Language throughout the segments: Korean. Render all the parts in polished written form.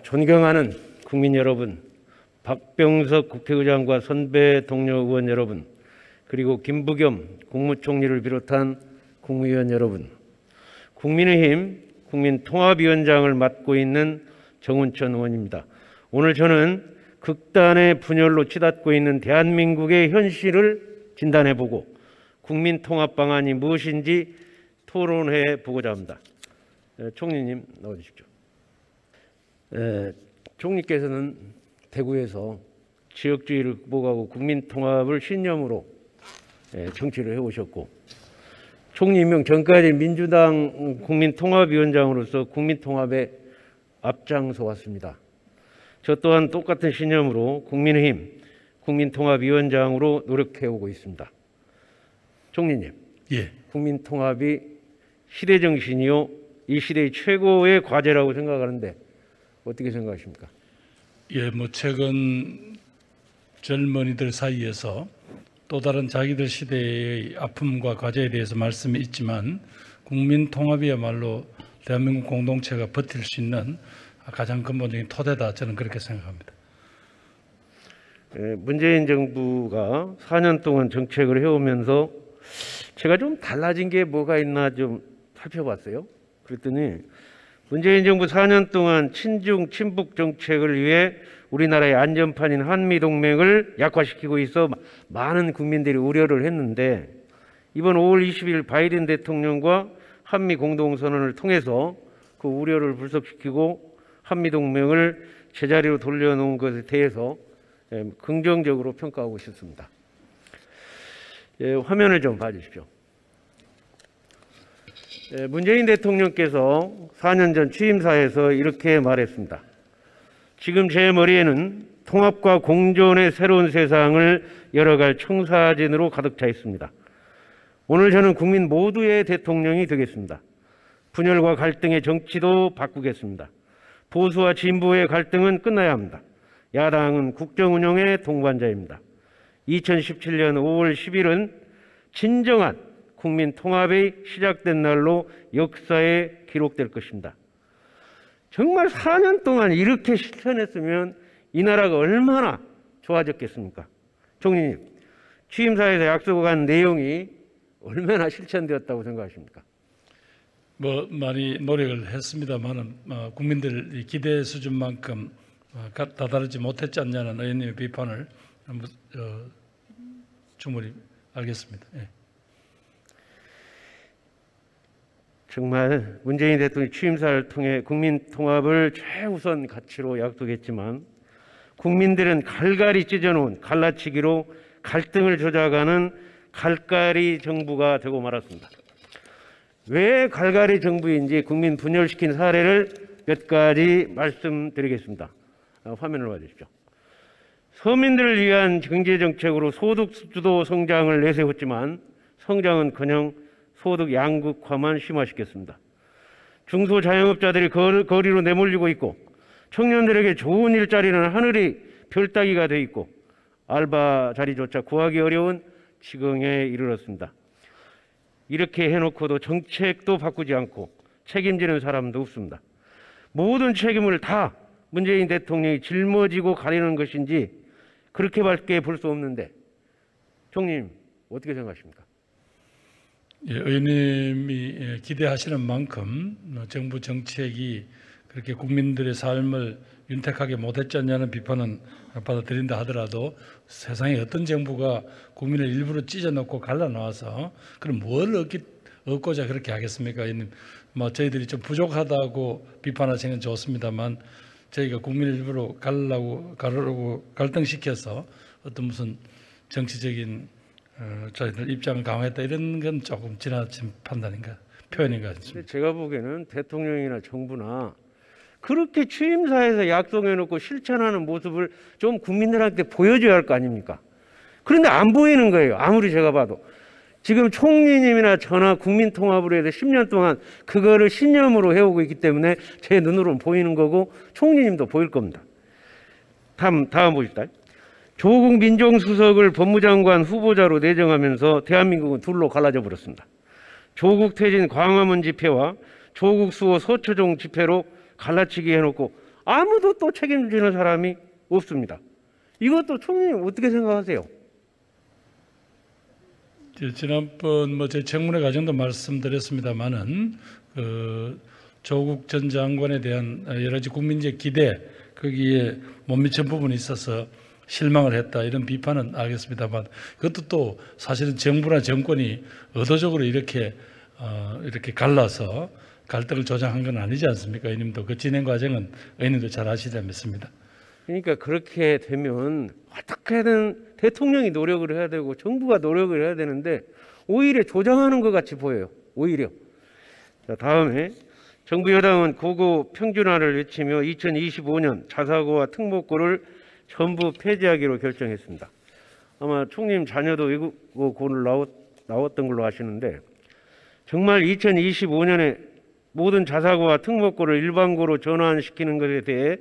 존경하는 국민 여러분, 박병석 국회의장과 선배 동료 의원 여러분, 그리고 김부겸 국무총리를 비롯한 국무위원 여러분, 국민의힘 국민통합위원장을 맡고 있는 정운천 의원입니다. 오늘 저는 극단의 분열로 치닫고 있는 대한민국의 현실을 진단해보고 국민통합 방안이 무엇인지 토론해 보고자 합니다. 총리님 나와주십시오. 총리께서는 대구에서 지역주의를 극복하고 국민통합을 신념으로 정치를 해오셨고, 총리 임명 전까지 민주당 국민통합위원장으로서 국민통합에 앞장서 왔습니다. 저 또한 똑같은 신념으로 국민의힘 국민통합위원장으로 노력해오고 있습니다. 총리님, 국민통합이 시대정신이요 이 시대의 최고의 과제라고 생각하는데 어떻게 생각하십니까? 최근 젊은이들 사이에서 또 다른 자기들 시대의 아픔과 과제에 대해서 말씀이 있지만, 국민통합이야말로 대한민국 공동체가 버틸 수 있는 가장 근본적인 토대다, 저는 그렇게 생각합니다. 문재인 정부가 4년 동안 정책을 해오면서 제가 좀 달라진 게 뭐가 있나 좀 살펴봤어요. 그랬더니 문재인 정부 4년 동안 친중 친북 정책을 위해 우리나라의 안전판인 한미동맹을 약화시키고 있어 많은 국민들이 우려를 했는데, 이번 5월 20일 바이든 대통령과 한미 공동선언을 통해서 그 우려를 불식시키고 한미동맹을 제자리로 돌려놓은 것에 대해서 긍정적으로 평가하고 싶습니다. 화면을 좀 봐주십시오. 문재인 대통령께서 4년 전 취임사에서 이렇게 말했습니다. 지금 제 머리에는 통합과 공존의 새로운 세상을 열어갈 청사진으로 가득 차 있습니다. 오늘 저는 국민 모두의 대통령이 되겠습니다. 분열과 갈등의 정치도 바꾸겠습니다. 보수와 진보의 갈등은 끝나야 합니다. 야당은 국정 운영의 동반자입니다. 2017년 5월 10일은 진정한 국민 통합이 시작된 날로 역사에 기록될 것입니다. 정말 4년 동안 이렇게 실천했으면 이 나라가 얼마나 좋아졌겠습니까? 총리님, 취임사에서 약속한 내용이 얼마나 실천되었다고 생각하십니까? 많이 노력을 했습니다만은 국민들 기대 수준만큼 다다르지 못했지 않냐는 의원님의 비판을 충분히 알겠습니다. 정말 문재인 대통령 취임사를 통해 국민 통합을 최우선 가치로 약속했지만, 국민들은 갈갈이 찢어놓은 갈라치기로 갈등을 조작하는 갈갈이 정부가 되고 말았습니다. 왜 갈갈이 정부인지 국민 분열시킨 사례를 몇 가지 말씀드리겠습니다. 화면을 봐주십시오. 서민들을 위한 경제정책으로 소득주도 성장을 내세웠지만 성장은커녕 소득 양극화만 심화시켰습니다. 중소자영업자들이 거리로 내몰리고 있고, 청년들에게 좋은 일자리는 하늘이 별따기가 돼 있고, 알바 자리조차 구하기 어려운 지경에 이르렀습니다. 이렇게 해놓고도 정책도 바꾸지 않고 책임지는 사람도 없습니다. 모든 책임을 다 문재인 대통령이 짊어지고 가리는 것인지 그렇게밖에 볼 수 없는데, 총리님 어떻게 생각하십니까? 의원님이 기대하시는 만큼 정부 정책이 그렇게 국민들의 삶을 윤택하게 못했지 않냐는 비판은 받아들인다 하더라도, 세상에 어떤 정부가 국민을 일부러 찢어놓고 갈라놓아서 그럼 뭘 얻고자 그렇게 하겠습니까? 의원님, 저희들이 좀 부족하다고 비판하시는 건 좋습니다만, 저희가 국민을 일부러 가르고 갈등시켜서 어떤 무슨 정치적인 저희들 입장을 강화했다, 이런 건 조금 지나친 판단인가, 표현인가 싶습니다. 제가 보기에는 대통령이나 정부나 그렇게 취임사에서 약속해놓고 실천하는 모습을 좀 국민들한테 보여줘야 할 거 아닙니까? 그런데 안 보이는 거예요. 아무리 제가 봐도. 지금 총리님이나 저나 국민통합으로 해서 10년 동안 그거를 신념으로 해오고 있기 때문에 제 눈으로는 보이는 거고, 총리님도 보일 겁니다. 다음 보십시다. 조국 민정수석을 법무장관 후보자로 내정하면서 대한민국은 둘로 갈라져 버렸습니다. 조국 퇴진 광화문 집회와 조국 수호 서초동 집회로 갈라치기 해놓고 아무도 또 책임지는 사람이 없습니다. 이것도 총리님 어떻게 생각하세요? 지난번 제 청문회 과정도 말씀드렸습니다만은 조국 전 장관에 대한 여러 가지 국민적 기대 거기에 못 미친 부분이 있어서 실망을 했다 이런 비판은 알겠습니다만 그것도 또 사실은 정부나 정권이 의도적으로 이렇게 갈라서 갈등을 조장한 건 아니지 않습니까? 의원님도 그 진행 과정은 의원님도 잘 아시리라 믿습니다. 그러니까 그렇게 되면 어떻게든 대통령이 노력을 해야 되고 정부가 노력을 해야 되는데 오히려 조장하는 것 같이 보여요. 오히려. 자, 다음에 정부 여당은 고고 평준화를 외치며 2025년 자사고와 특목고를 전부 폐지하기로 결정했습니다. 아마 총님 자녀도 외국어고를 나왔던 걸로 아시는데 정말 2025년에 모든 자사고와 특목고를 일반고로 전환시키는 것에 대해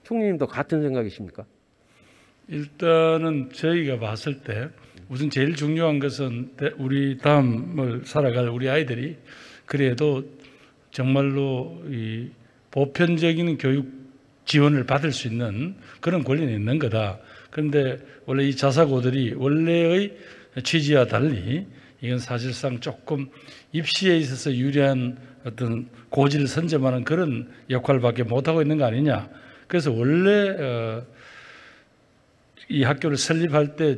총리님도 같은 생각이십니까? 일단은 저희가 봤을 때 우선 제일 중요한 것은 우리 다음을 살아갈 우리 아이들이 그래도 정말로 이 보편적인 교육 지원을 받을 수 있는 그런 권리는 있는 거다. 그런데 원래 이 자사고들이 원래의 취지와 달리 이건 사실상 조금 입시에 있어서 유리한 어떤 고지를 선점하는 그런 역할밖에 못하고 있는 거 아니냐. 그래서 원래 이 학교를 설립할 때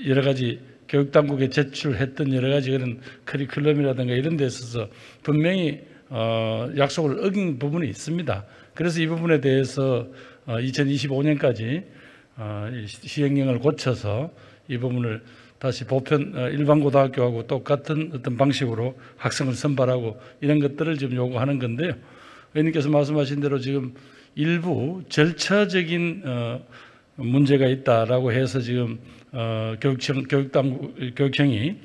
여러 가지 교육당국에 제출했던 여러 가지 그런 커리큘럼이라든가 이런 데 있어서 분명히 약속을 어긴 부분이 있습니다. 그래서 이 부분에 대해서 2025년까지 시행령을 고쳐서 이 부분을 다시 보편 일반 고등학교하고 똑같은 어떤 방식으로 학생을 선발하고 이런 것들을 지금 요구하는 건데요. 의원님께서 말씀하신 대로 지금 일부 절차적인 문제가 있다라고 해서 지금 교육청이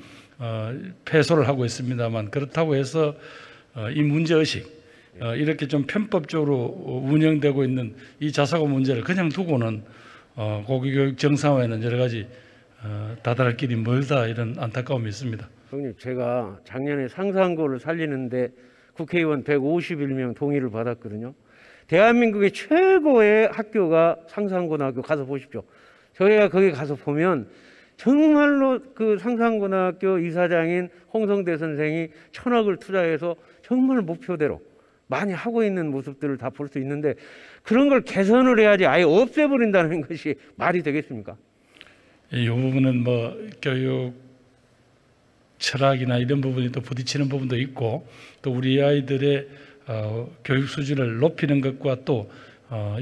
패소를 하고 있습니다만 그렇다고 해서 이 문제의식 이렇게 좀 편법적으로 운영되고 있는 이 자사고 문제를 그냥 두고는 고교육 정상화에는 여러 가지 다다를 길이 멀다 이런 안타까움이 있습니다. 형님, 제가 작년에 상산고를 살리는데 국회의원 151명 동의를 받았거든요. 대한민국의 최고의 학교가 상산고등학교 가서 보십시오. 저희가 거기 가서 보면 정말로 그 상산고등학교 이사장인 홍성대 선생이 1,000억을 투자해서 정말 목표대로 많이 하고 있는 모습들을 다 볼 수 있는데 그런 걸 개선을 해야지 아예 없애버린다는 것이 말이 되겠습니까? 이 부분은 교육 철학이나 이런 부분이 또 부딪히는 부분도 있고 또 우리 아이들의 교육 수준을 높이는 것과 또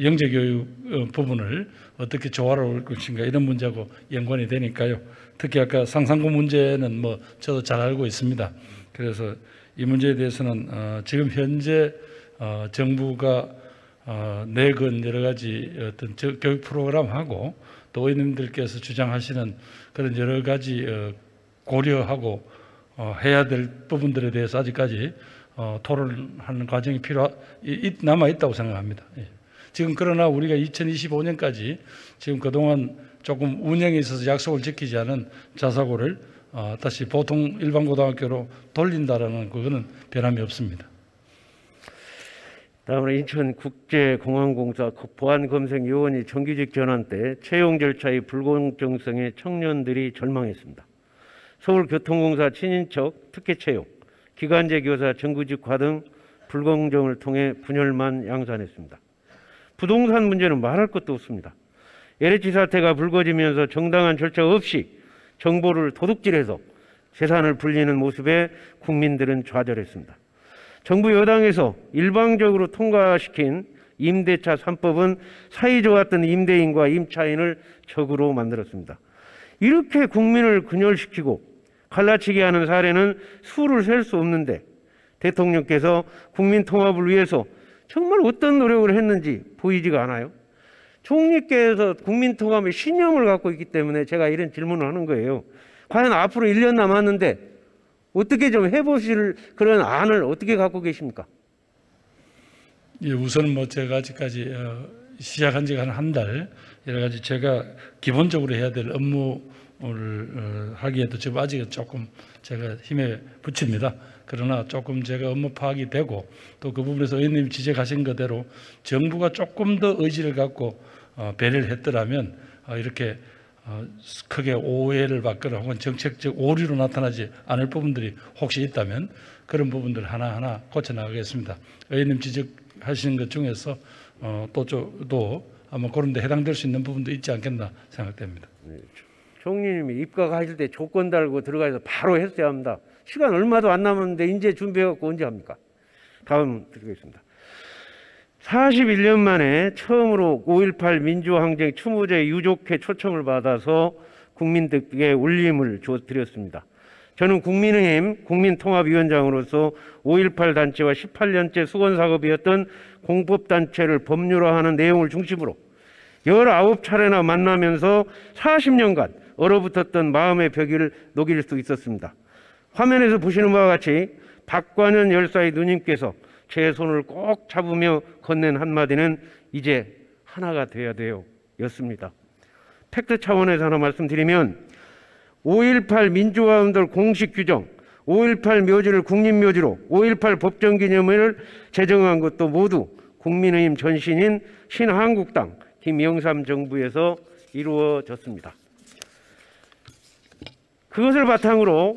영재교육 부분을 어떻게 조화로울 것인가 이런 문제하고 연관이 되니까요. 특히 아까 상산고 문제는 저도 잘 알고 있습니다. 그래서 이 문제에 대해서는 지금 현재 정부가 내건 여러 가지 어떤 교육 프로그램하고 또 의원님들께서 주장하시는 그런 여러 가지 고려하고 해야 될 부분들에 대해서 아직까지 토론하는 과정이 남아 있다고 생각합니다. 예. 지금 그러나 우리가 2025년까지 지금 그동안 조금 운영에 있어서 약속을 지키지 않은 자사고를 다시 보통 일반 고등학교로 돌린다라는 그거는 변함이 없습니다. 다음으로 인천국제공항공사 보안검색요원이 정규직 전환 때 채용 절차의 불공정성에 청년들이 절망했습니다. 서울교통공사 친인척 특혜 채용, 기간제 교사 정규직화 등 불공정을 통해 분열만 양산했습니다. 부동산 문제는 말할 것도 없습니다. LH 사태가 불거지면서 정당한 절차 없이 정보를 도둑질해서 재산을 불리는 모습에 국민들은 좌절했습니다. 정부 여당에서 일방적으로 통과시킨 임대차 3법은 사이좋았던 임대인과 임차인을 적으로 만들었습니다. 이렇게 국민을 분열시키고 갈라치게 하는 사례는 수를 셀 수 없는데 대통령께서 국민 통합을 위해서 정말 어떤 노력을 했는지 보이지가 않아요. 총리께서 국민 통합의 신념을 갖고 있기 때문에 제가 이런 질문을 하는 거예요. 과연 앞으로 1년 남았는데 어떻게 좀 해보실 그런 안을 어떻게 갖고 계십니까? 예, 우선은 제가 아직까지 시작한 지가 한 달 여러 가지 제가 기본적으로 해야 될 업무 하기에도 지금 아직은 조금 제가 힘에 부칩니다. 그러나 조금 제가 업무 파악이 되고 또 그 부분에서 의원님 지적하신 그대로 정부가 조금 더 의지를 갖고 배려를 했더라면 이렇게 크게 오해를 받거나 혹은 정책적 오류로 나타나지 않을 부분들이 혹시 있다면 그런 부분들 하나하나 고쳐나가겠습니다. 의원님 지적하신 것 중에서 또 아마 그런 데 해당될 수 있는 부분도 있지 않겠나 생각됩니다. 네. 총리님이 입각하실 때 조건 달고 들어가서 바로 했어야 합니다. 시간 얼마도 안 남았는데 이제 준비해갖고 언제 합니까? 다음 드리겠습니다. 41년 만에 처음으로 5.18 민주항쟁 추모제 유족회 초청을 받아서 국민들께 울림을 드렸습니다. 저는 국민의힘 국민통합위원장으로서 5.18 단체와 18년째 수건사업이었던 공법단체를 법률화하는 내용을 중심으로 19차례나 만나면서 40년간 얼어붙었던 마음의 벽을 녹일 수 있었습니다. 화면에서 보시는 바와 같이 박관현 열사의 누님께서 제 손을 꼭 잡으며 건넨 한마디는 이제 하나가 돼야 돼요 였습니다. 팩트 차원에서 하나 말씀드리면 5.18 민주화운동 공식 규정, 5.18 묘지를 국립묘지로 5.18 법정기념을 제정한 것도 모두 국민의힘 전신인 신한국당 김영삼 정부에서 이루어졌습니다. 그것을 바탕으로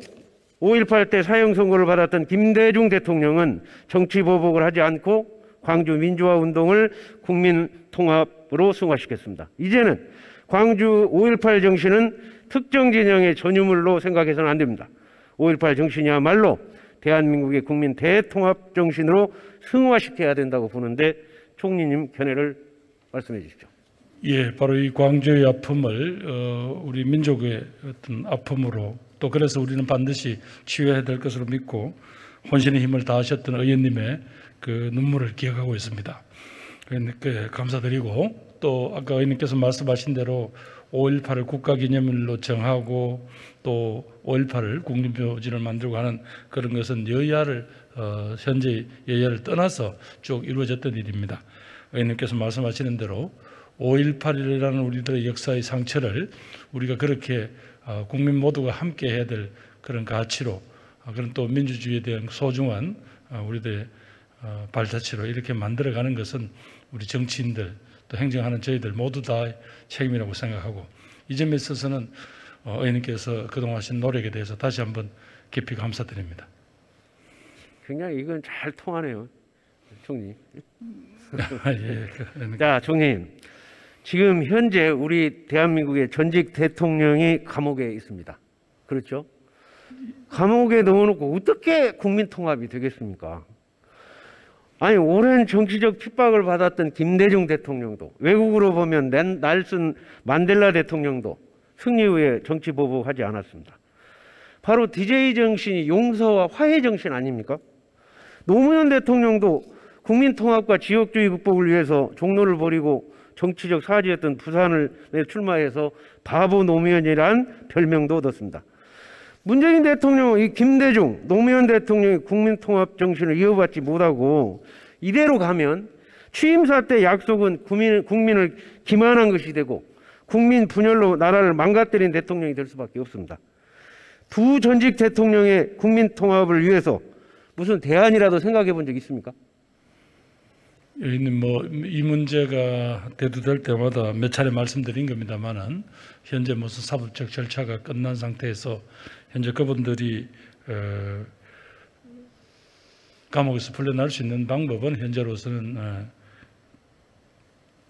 5.18 때 사형 선고를 받았던 김대중 대통령은 정치 보복을 하지 않고 광주 민주화 운동을 국민 통합으로 승화시켰습니다. 이제는 광주 5.18 정신은 특정 진영의 전유물로 생각해서는 안 됩니다. 5.18 정신이야말로 대한민국의 국민 대통합 정신으로 승화시켜야 된다고 보는데 총리님 견해를 말씀해 주십시오. 예, 바로 이 광주의 아픔을 우리 민족의 어떤 아픔으로 또 그래서 우리는 반드시 치유해야 될 것으로 믿고 혼신의 힘을 다하셨던 의원님의 그 눈물을 기억하고 있습니다. 그러니까 감사드리고 또 아까 의원님께서 말씀하신 대로 5.18을 국가기념일로 정하고 또 5.18을 국립묘지를 만들고 하는 그런 것은 여야를 현재 여야를 떠나서 쭉 이루어졌던 일입니다. 의원님께서 말씀하시는 대로 5.18이라는 우리들의 역사의 상처를 우리가 그렇게 국민 모두가 함께 해야 될 그런 가치로 그런 또 민주주의에 대한 소중한 우리들의 발자취로 이렇게 만들어가는 것은 우리 정치인들 또 행정하는 저희들 모두 다 책임이라고 생각하고 이 점에 있어서는 의원님께서 그동안 하신 노력에 대해서 다시 한번 깊이 감사드립니다. 굉장히 이건 잘 통하네요, 총리. 예, 자, 총리님. 지금 현재 우리 대한민국의 전직 대통령이 감옥에 있습니다. 그렇죠? 감옥에 넣어놓고 어떻게 국민통합이 되겠습니까? 아니, 오랜 정치적 핍박을 받았던 김대중 대통령도, 외국으로 보면 넬슨 만델라 대통령도 승리 후에 정치 보복하지 않았습니다. 바로 DJ 정신이 용서와 화해 정신 아닙니까? 노무현 대통령도 국민통합과 지역주의 극복을 위해서 종로를 버리고 정치적 사지였던 부산을 출마해서 바보 노무현이란 별명도 얻었습니다. 문재인 대통령, 이 김대중, 노무현 대통령이 국민통합 정신을 이어받지 못하고 이대로 가면 취임사 때 약속은 국민을 기만한 것이 되고 국민 분열로 나라를 망가뜨린 대통령이 될 수밖에 없습니다. 두 전직 대통령의 국민통합을 위해서 무슨 대안이라도 생각해 본 적 있습니까? 여기는 이 문제가 대두될 때마다 몇 차례 말씀드린 겁니다만은 현재 무슨 사법적 절차가 끝난 상태에서 현재 그분들이 감옥에서 풀려날 수 있는 방법은 현재로서는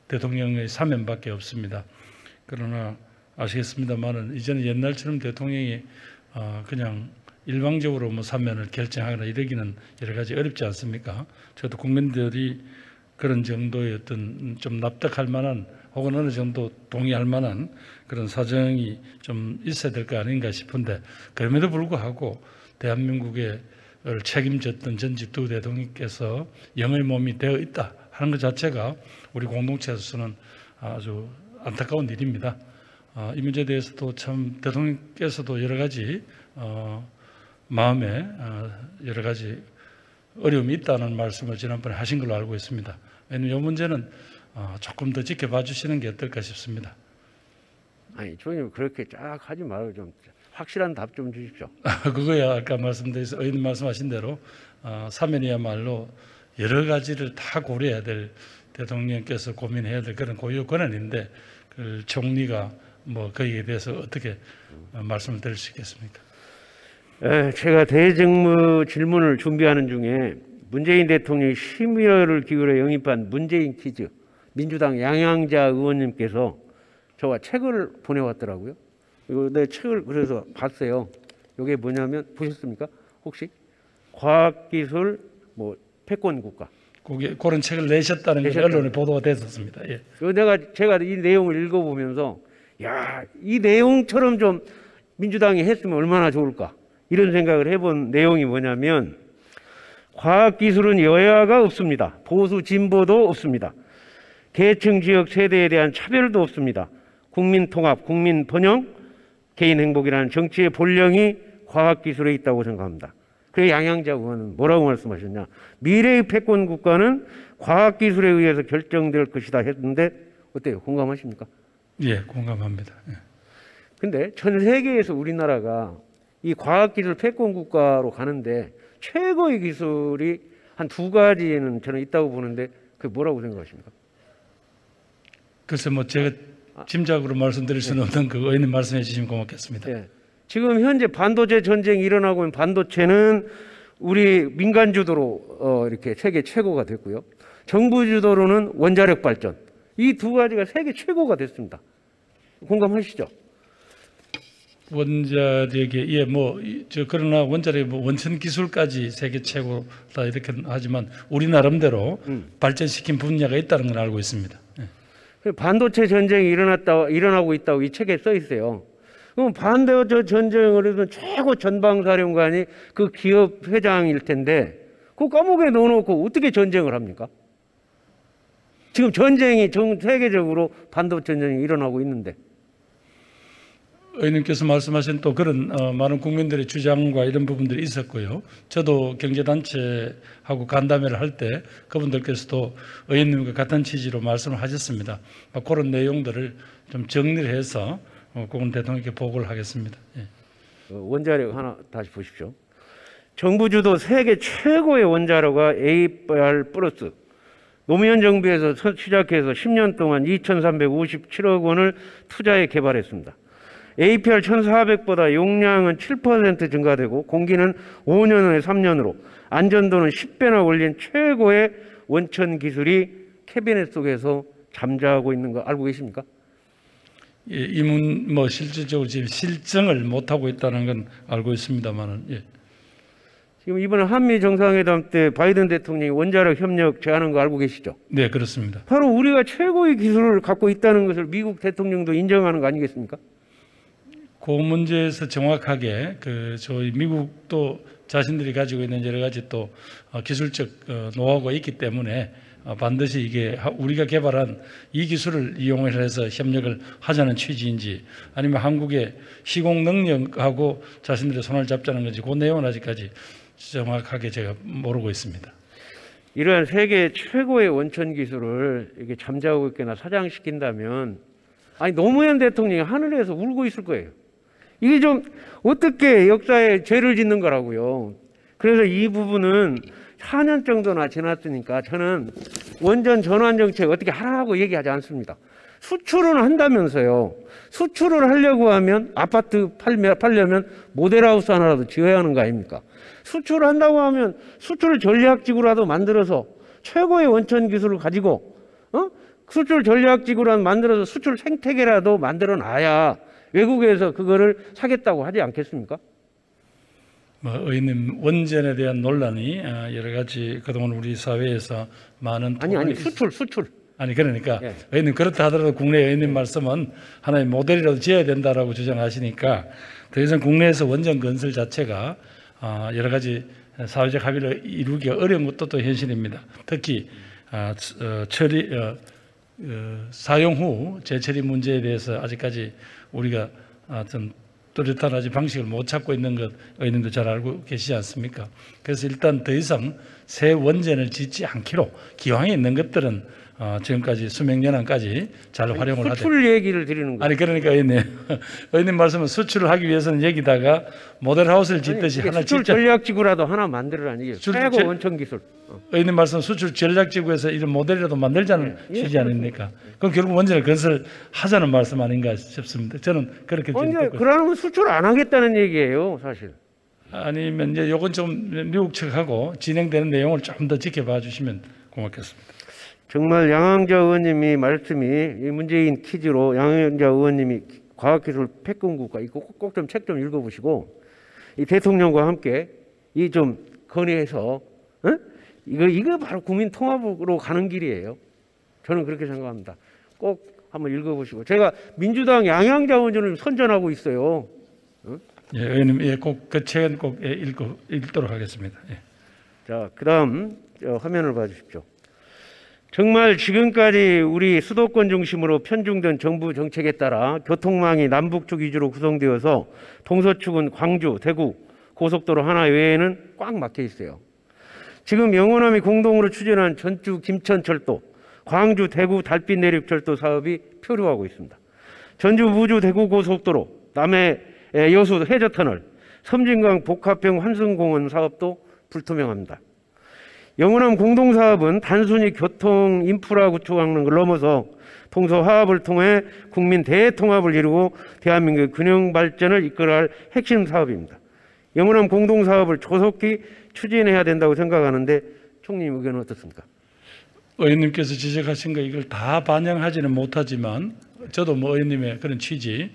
대통령의 사면밖에 없습니다. 그러나 아시겠습니다만은 이제는 옛날처럼 대통령이 그냥 일방적으로 사면을 결정하거나 이러기는 여러 가지 어렵지 않습니까? 저도 국민들이 그런 정도의 어떤 좀 납득할 만한 혹은 어느 정도 동의할 만한 그런 사정이 좀 있어야 될 거 아닌가 싶은데 그럼에도 불구하고 대한민국의 책임졌던 전직 두 대통령께서 영의 몸이 되어 있다 하는 것 자체가 우리 공동체에서는 아주 안타까운 일입니다. 이 문제에 대해서도 참 대통령께서도 여러 가지 마음에 여러 가지 어려움이 있다는 말씀을 지난번에 하신 걸로 알고 있습니다. 왜냐하면 이 문제는 조금 더 지켜봐 주시는 게 어떨까 싶습니다. 아니 주님 그렇게 쫙 하지 말고 좀 확실한 답 좀 주십시오. 그거야 아까 말씀드린 의원님 말씀하신 대로 사면이야말로 여러 가지를 다 고려해야 될 대통령께서 고민해야 될 그런 고유 권한인데 그 총리가 뭐 거기에 대해서 어떻게 말씀을 드릴 수 있겠습니까? 제가 대정부 질문을 준비하는 중에 문재인 대통령이 심의를 기울여 영입한 문재인 퀴즈 민주당 양양자 의원님께서 저와 책을 보내왔더라고요. 이거 내 책을 그래서 봤어요. 이게 뭐냐면 보셨습니까? 혹시 과학기술 뭐 패권 국가. 그런 책을 내셨다는 게 언론에 보도가 됐었습니다. 예. 제가 이 내용을 읽어보면서 야, 이 내용처럼 좀 민주당이 했으면 얼마나 좋을까 이런 생각을 해본 내용이 뭐냐면 과학기술은 여야가 없습니다. 보수 진보도 없습니다. 계층 지역 세대에 대한 차별도 없습니다. 국민 통합, 국민 번영, 개인 행복이라는 정치의 본령이 과학기술에 있다고 생각합니다. 그래서 양양자 의원은 뭐라고 말씀하셨냐. 미래의 패권 국가는 과학기술에 의해서 결정될 것이다 했는데 어때요? 공감하십니까? 예, 공감합니다. 근데 전 세계에서 우리나라가 이 과학기술 패권 국가로 가는데 최고의 기술이 한 두 가지는 저는 있다고 보는데 그게 뭐라고 생각하십니까? 글쎄 뭐 제가 짐작으로 말씀드릴 수는 없는 그 의원님 말씀해 주시면 고맙겠습니다. 네. 지금 현재 반도체 전쟁이 일어나고 있는 반도체는 우리 민간 주도로 이렇게 세계 최고가 됐고요. 정부 주도로는 원자력 발전. 이 두 가지가 세계 최고가 됐습니다. 공감하시죠? 원자력의 그러나 원자력 원천 기술까지 세계 최고다 이렇게 하지만 우리 나름대로 발전시킨 분야가 있다는 걸 알고 있습니다. 반도체 전쟁이 일어나고 있다고 이 책에 써 있어요. 그럼 반도체 전쟁을 해서 최고 전방사령관이 그 기업 회장일 텐데 그 감옥에 넣어놓고 어떻게 전쟁을 합니까? 지금 전쟁이 전 세계적으로 반도체 전쟁이 일어나고 있는데. 의원님께서 말씀하신 또 그런 많은 국민들의 주장과 이런 부분들이 있었고요. 저도 경제단체하고 간담회를 할 때 그분들께서도 의원님과 같은 취지로 말씀을 하셨습니다. 그런 내용들을 좀 정리를 해서 그건 대통령께 보고를 하겠습니다. 예. 원자력 하나 다시 보십시오. 정부 주도 세계 최고의 원자로가 AR+. 노무현 정부에서 시작해서 10년 동안 2,357억 원을 투자해 개발했습니다. APR 1,400보다 용량은 7% 증가되고 공기는 5년 후에 3년으로 안전도는 10배나 올린 최고의 원천 기술이 캐비넷 속에서 잠자고 있는 거 알고 계십니까? 예, 이문 실질적으로 지금 실증을 못 하고 있다는 건 알고 있습니다만은 예. 지금 이번에 한미 정상회담 때 바이든 대통령이 원자력 협력 제안한 거 알고 계시죠? 네, 그렇습니다. 바로 우리가 최고의 기술을 갖고 있다는 것을 미국 대통령도 인정하는 거 아니겠습니까? 그 문제에서 정확하게 저희 미국도 자신들이 가지고 있는 여러 가지 또 기술적 노하우가 있기 때문에 반드시 이게 우리가 개발한 이 기술을 이용을 해서 협력을 하자는 취지인지 아니면 한국의 시공 능력하고 자신들의 손을 잡자는 건지 그 내용은 아직까지 정확하게 제가 모르고 있습니다. 이러한 세계 최고의 원천 기술을 이렇게 잠자고 있거나 사장시킨다면 아니 노무현 대통령이 하늘에서 울고 있을 거예요. 이게 좀 어떻게 역사에 죄를 짓는 거라고요. 그래서 이 부분은 4년 정도나 지났으니까 저는 원전 전환 정책 어떻게 하라고 얘기하지 않습니다. 수출은 한다면서요. 수출을 하려고 하면 아파트 팔려면 모델하우스 하나라도 지어야 하는 거 아닙니까? 수출을 한다고 하면 수출 전략지구라도 만들어서 최고의 원천 기술을 가지고 수출 전략지구라도 만들어서 수출 생태계라도 만들어 놔야 외국에서 그거를 사겠다고 하지 않겠습니까? 의원님 원전에 대한 논란이 여러 가지 그동안 우리 사회에서 많은 수출 아니 그러니까 예. 의원님 그렇다 하더라도 국내 의원님 말씀은 하나의 모델이라도 지어야 된다라고 주장하시니까 더 이상 국내에서 원전 건설 자체가 여러 가지 사회적 합의를 이루기가 어려운 것도 또 현실입니다. 특히 사용 후 재처리 문제에 대해서 아직까지 우리가 좀 뚜렷한 아직 방식을 못 찾고 있는 것 의원님도 잘 알고 계시지 않습니까? 그래서 일단 더 이상 새 원전을 짓지 않기로 기왕에 있는 것들은 지금까지 수명 연한까지 잘 활용을 하되. 수출 얘기를 드리는 거예요. 아니 그러니까 의원님 말씀은 수출을 하기 위해서는 여기다가 모델하우스를 짓듯이 하나 수출 짓자. 전략지구라도 하나 만들어라니. 최고 원천 기술. 의원님 말씀 수출 전략지구에서 이런 모델이라도 만들자는 취지 아닙니까? 그럼 결국 원전을 건설하자는 말씀 아닌가 싶습니다. 저는 그렇게 듣고. 그러면 수출 안 하겠다는 얘기예요, 사실. 아니면 이제 요건 좀 미국 측하고 진행되는 내용을 좀 더 지켜봐 주시면 고맙겠습니다. 정말 양항자 의원님이 말씀이 이 문재인 퀴즈로 양항자 의원님이 과학기술 패권국가 이거 꼭 좀 책 좀 읽어보시고 이 대통령과 함께 이 좀 건의해서 이거 바로 국민 통합으로 가는 길이에요. 저는 그렇게 생각합니다. 꼭 한번 읽어보시고 제가 민주당 양양자 의원을 선전하고 있어요. 예, 의원님, 예, 꼭 그 책은 꼭 읽도록 하겠습니다. 예. 자, 그다음 화면을 봐주십시오. 정말 지금까지 우리 수도권 중심으로 편중된 정부 정책에 따라 교통망이 남북쪽 위주로 구성되어서 동서축은 광주, 대구 고속도로 하나 외에는 꽉 막혀 있어요. 지금 영호남이 공동으로 추진한 전주 김천철도, 광주 대구 달빛 내륙철도 사업이 표류하고 있습니다. 전주 무주 대구 고속도로, 남해 여수 해저터널, 섬진강 복합형 환승공원 사업도 불투명합니다. 영호남 공동사업은 단순히 교통 인프라 구축하는 걸 넘어서 동서 화합을 통해 국민 대통합을 이루고 대한민국의 균형 발전을 이끌어야 할 핵심 사업입니다. 영호남 공동사업을 조속히 추진해야 된다고 생각하는데 총리님 의견은 어떻습니까? 의원님께서 지적하신 거 이걸 다 반영하지는 못하지만 저도 의원님의 그런 취지,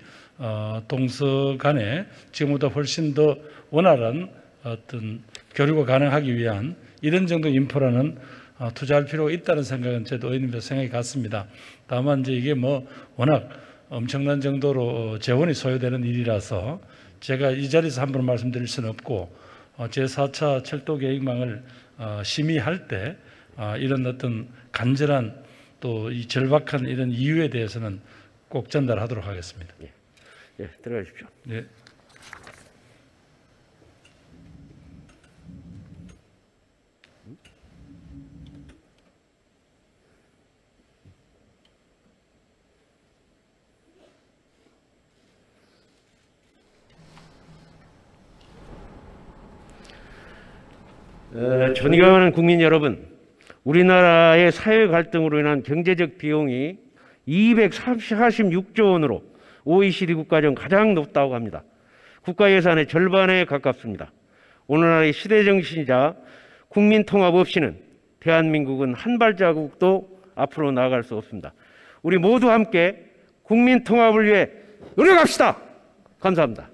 동서 간에 지금보다 훨씬 더 원활한 어떤 교류가 가능하기 위한 이런 정도 인프라는 투자할 필요가 있다는 생각은 저도 의원님도 생각이 같습니다. 다만 이제 이게 워낙 엄청난 정도로 재원이 소요되는 일이라서 제가 이 자리에서 함부로 말씀드릴 수는 없고 제4차 철도 계획망을 심의할 때 이런 어떤 간절한 또 이 절박한 이런 이유에 대해서는 꼭 전달하도록 하겠습니다. 예, 들어가십시오. 예. 존경하는 국민 여러분, 우리나라의 사회 갈등으로 인한 경제적 비용이 246조 원으로 OECD 국가 중 가장 높다고 합니다. 국가 예산의 절반에 가깝습니다. 오늘날의 시대 정신이자 국민 통합 없이는 대한민국은 한 발자국도 앞으로 나아갈 수 없습니다. 우리 모두 함께 국민 통합을 위해 노력합시다. 감사합니다.